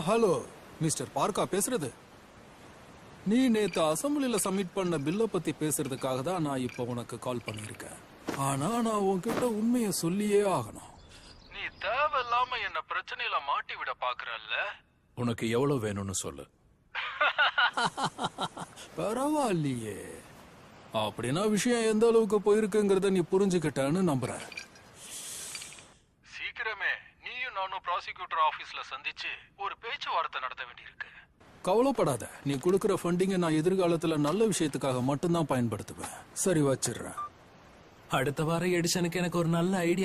Hello mister பார்க்கா பேசுறது. நீ நேத்து அசம்பிளில சப்மிட் பண்ண பில்ல பத்தி பேசுறதுக்காக தான் நான் இப்போ உனக்கு கால் பண்ணிருக்கேன். ஆனா நான் உன்கிட்ட உண்மையை சொல்லியே ஆகணும். நீ தேவையில்லாம என்ன பிரச்சனையில மாட்டி விட பாக்குறல்ல. உனக்கு எவ்வளவு வேணும்னு சொல்லு. பரவாயில்லையே, அப்படின்னா விஷயம் எந்த அளவுக்கு போயிருக்குங்கிறத நீ புரிஞ்சுக்கிட்டேன்னு நம்புறேன். சீக்கிரமே நீயும் நானும் ப்ராசிக்யூட்டர் ஆபீஸ்ல சந்திச்சு ஒரு பேச்சுவார்த்தை நடத்த வேண்டியிருக்கு. கவலைப்படாத, நீ கொடுக்கிற ஃபண்டிங்கை நான் எதிர்காலத்துல நல்ல விஷயத்துக்காக மட்டும்தான் பயன்படுத்துவேன். சரி, வச்சிடுறேன். அடுத்த வாரம் எடிஷனுக்கு எனக்கு ஒரு நல்ல ஐடியா